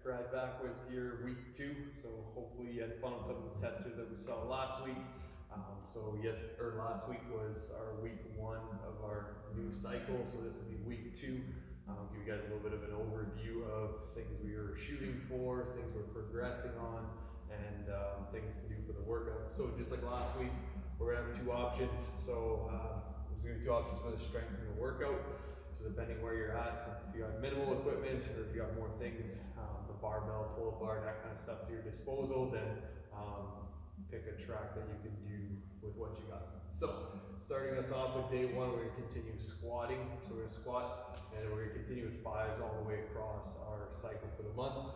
Brad back with your week 2. So hopefully you had fun with some of the testers that we saw last week. Last week was our week 1 of our new cycle. So this will be week 2. Give you guys a little bit of an overview of things we were shooting for, things we're progressing on, and things to do for the workout. So just like last week, we're gonna have 2 options. So there's gonna be 2 options for the strength and the workout. So depending where you're at, if you got minimal equipment or if you got more things, the barbell, pull-up bar, that kind of stuff to your disposal, then pick a track that you can do with what you got. So starting us off with day 1, we're gonna continue squatting. So we're gonna squat and we're gonna continue with 5s all the way across our cycle for the month.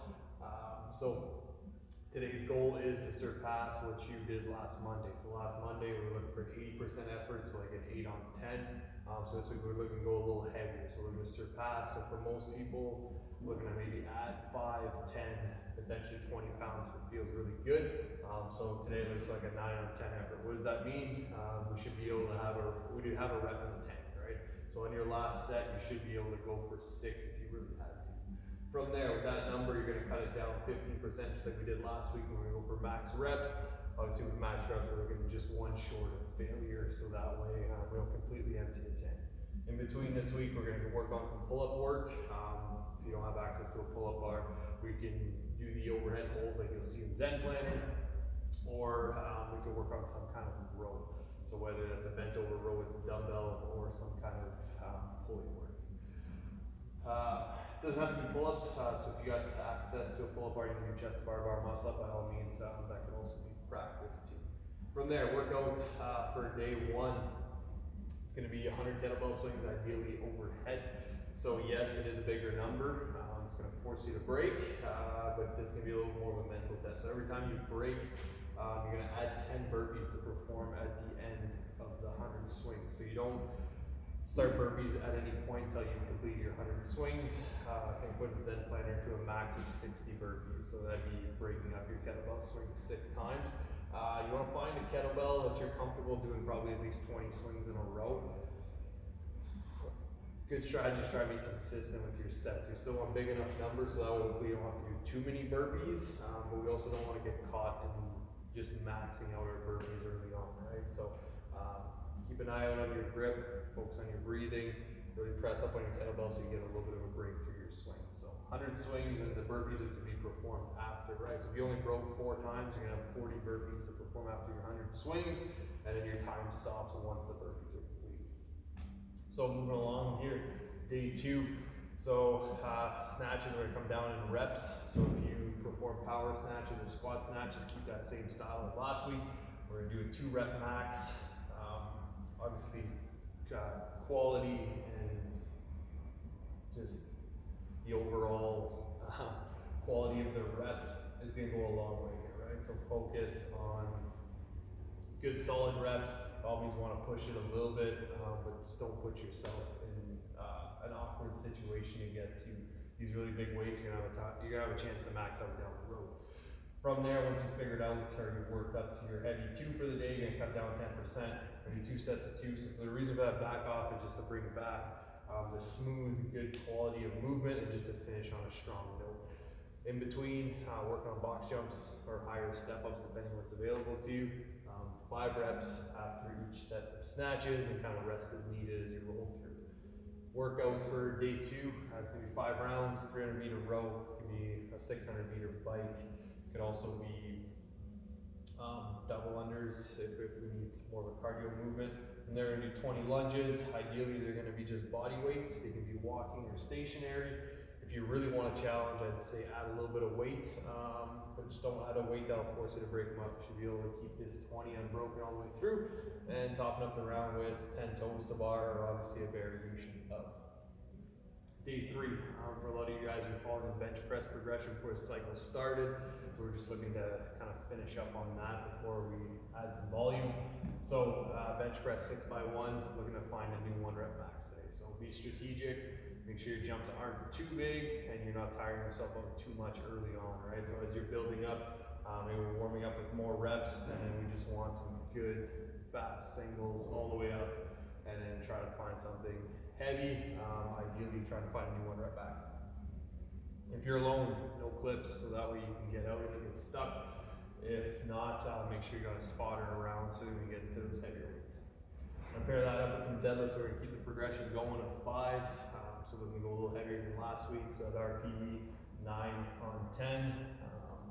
Today's goal is to surpass what you did last Monday. So last Monday we were looking for an 80% effort, so like an 8 on 10. So this week we're looking to go a little heavier. So we're going to surpass. So for most people, we're looking to maybe add 5, 10, potentially 20 pounds if it feels really good. So today it looks like a 9 on 10 effort. What does that mean? We should be able to have a rep in the tank, right? So on your last set, you should be able to go for 6 if you really had to. From there, with that number, you're going to cut it down 15%, just like we did last week when we go for max reps. Obviously, with max reps, we're looking just 1 short of failure, so that way we don't completely empty the tank. In between this week, we're going to work on some pull-up work. If you don't have access to a pull-up bar, we can do the overhead holds like you'll see in Zen Planner, or we can work on some kind of row. So whether that's a bent over row with a dumbbell or some kind of pulley work. It doesn't have to be pull-ups, so if you got access to a pull-up bar, you can do chest to bar muscle up, by all means, that can also be practiced too. From there, workout for day 1, it's going to be 100 kettlebell swings, ideally overhead. So yes, it is a bigger number. It's going to force you to break, but this can be a little more of a mental test. So every time you break, you're going to add 10 burpees to perform at the end of the 100 swings. So you don't start burpees at any point until you've completed your 100 swings. I can put Zen Planner to a max of 60 burpees, so that'd be breaking up your kettlebell swing 6 times. You want to find a kettlebell that you're comfortable doing probably at least 20 swings in a row. Good strategy is try to be consistent with your sets. You still want big enough numbers so that way hopefully you don't have to do too many burpees, but we also don't want to get caught in just maxing out our burpees early on, right? So keep an eye out on your grip, focus on your breathing, really press up on your kettlebell so you get a little bit of a break through your swing. So 100 swings and the burpees are to be performed after, right? So if you only broke 4 times, you're gonna have 40 burpees to perform after your 100 swings, and then your time stops once the burpees are complete. So moving along here, day 2. So snatches are gonna come down in reps. So if you perform power snatches or squat snatches, keep that same style as last week. We're gonna do a 2 rep max. Obviously, quality and just the overall quality of the reps is going to go a long way here, right? So focus on good solid reps. Always want to push it a little bit, but just don't put yourself in an awkward situation to get to these really big weights. You're gonna have a chance to max out down the road. From there, once you figured out or you worked up to your heavy 2 for the day, you're gonna cut down 10%. Maybe 2 sets of 2. So the reason for that back off is just to bring back the smooth, good quality of movement and just to finish on a strong note. In between, working on box jumps or higher step-ups depending on what's available to you. 5 reps after each set of snatches and kind of rest as needed as you roll through. Workout for day 2, it's gonna be 5 rounds, 300-meter row, it can be a 600-meter bike. It could also be double unders if we need some more of a cardio movement. And they're gonna do 20 lunges. Ideally, they're gonna be just body weights. They can be walking or stationary. If you really want to challenge, I'd say add a little bit of weight, but just don't add a weight that'll force you to break them up. You should be able to keep this 20 unbroken all the way through, and topping up the round with 10 toes to bar, or obviously a variation of. Day 3, for a lot of you guys who followed the bench press progression before the cycle started, so we're just looking to kind of finish up on that before we add some volume. So bench press 6x1, looking to find a new 1 rep max today. So be strategic, make sure your jumps aren't too big and you're not tiring yourself out too much early on, right? So as you're building up, maybe we're warming up with more reps, and then we just want some good fast singles all the way up, and then try to find something heavy, ideally trying to find a new 1 rep max. If you're alone, no clips, so that way you can get out if you get stuck. If not, make sure you got a spotter around so you can get into those heavier weights. Now pair that up with some deadlifts, so we're gonna keep the progression going of 5s. So we're gonna go a little heavier than last week. So at RPE 9 on 10.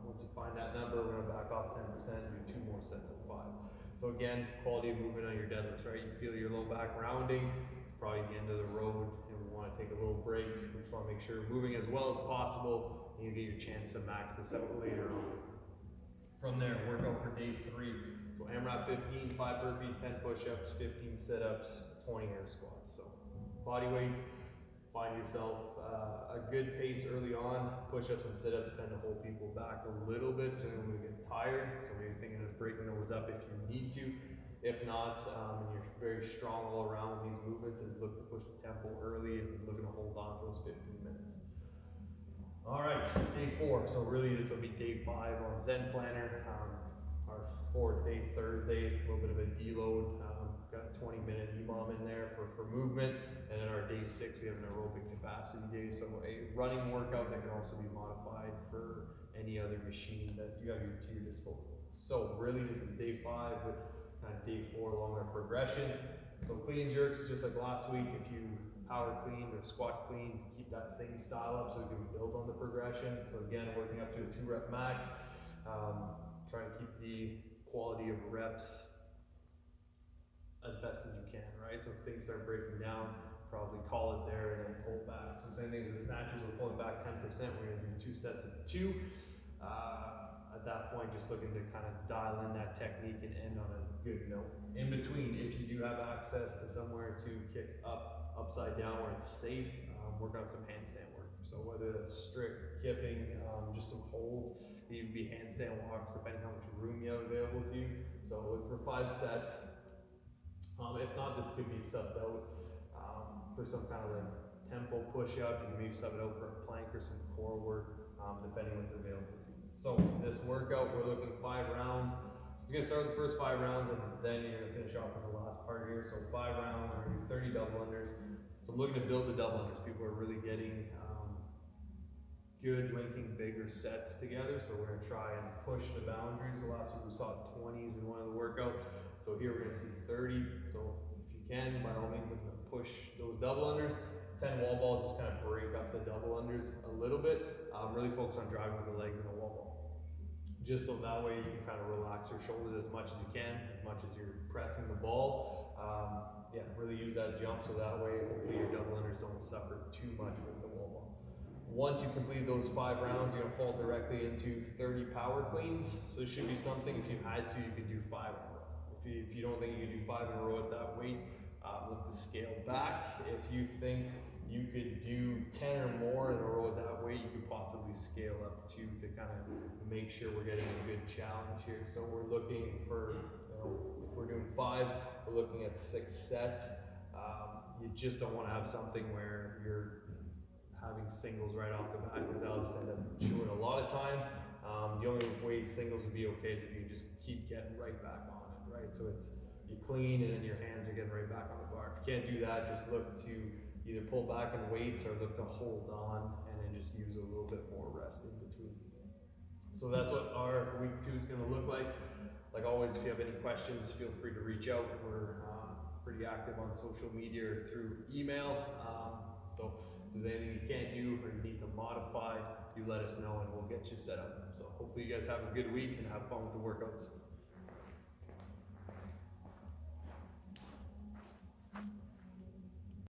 Once you find that number, we're gonna back off 10% and do 2 more sets of 5. So again, quality of movement on your deadlifts, right? You feel your low back rounding, it's probably the end of the road, and we wanna take a little break. We just wanna make sure we're moving as well as possible, and you get your chance to max this out later on. From there, workout for day 3. So AMRAP 15, 5 burpees, 10 push-ups, 15 sit-ups, 20 air squats. So body weights, find yourself a good pace early on. Push-ups and sit-ups tend to hold people back a little bit, so when we get tired. So maybe thinking of breaking those up if you need to. If not, and you're very strong all around with these movements, is look to push the tempo early and looking to hold on for those 15 minutes. All right, day 4. So really this will be day 5 on Zen Planner. Our 4th day, Thursday, a little bit of a deload. Got a 20-minute EMOM in there for movement. And then our day 6, we have an aerobic capacity day. So a running workout that can also be modified for any other machine that you have to your disposal. So really this is day 5 with kind of day 4 along our progression. So clean jerks, just like last week, if you power clean or squat clean, keep that same style up so we can build on the progression. So again, working up to a 2 rep max, trying to keep the quality of reps as best as you can, right? So if things start breaking down, probably call it there and then pull back. So same thing as the snatches, we're pulling back 10%, we're gonna do 2 sets of 2. At that point, just looking to kind of dial in that technique and end on a good note. In between, if you do have access to somewhere to kick up, upside down where it's safe, work on some handstand work. So whether that's strict kipping, just some holds, even be handstand walks, depending how much room you have available to you. So look for 5 sets. If not, this could be subbed out for some kind of like tempo push up. You can maybe sub it out for a plank or some core work, depending what's available to you. So this workout, we're looking 5 rounds. So it's gonna start with the first 5 rounds, and then you're gonna finish off with the last part here. So 5 rounds, we're gonna do 30 double unders. So I'm looking to build the double unders. People are really getting good linking bigger sets together. So we're gonna try and push the boundaries. The last week we saw 20s in one of the workout. So here we're gonna see 30. So if you can, by all means, push those double unders. 10 wall balls, just kind of break up the double unders a little bit. Really focus on driving with the legs in a wall ball. Just so that way you can kind of relax your shoulders as much as you can, as much as you're pressing the ball. Yeah, really use that jump so that way hopefully your double unders don't suffer too much with the wall ball. Once you complete those 5 rounds, you're gonna fall directly into 30 power cleans. So it should be something, if you had to, you could do 5 in a row. If you don't think you can do 5 in a row at that weight, look to scale back. If you think you could do 10 or more in a row at that weight, you could possibly scale up to kind of make sure we're getting a good challenge here. So we're looking for, if we're doing 5s, we're looking at 6 sets. You just don't want to have something where you're having singles right off the bat, because that'll just end up chewing a lot of time. The only way singles would be okay is if you just keep getting right back on it, right? So it's, you clean and then your hands are getting right back on the bar. If you can't do that, just look to either pull back in weights or look to hold on and then just use a little bit more rest in between. So that's what our week 2 is gonna look like. Like always, if you have any questions, feel free to reach out. We're pretty active on social media or through email. So if there's anything you can't do or you need to modify, you let us know and we'll get you set up. So hopefully you guys have a good week and have fun with the workouts.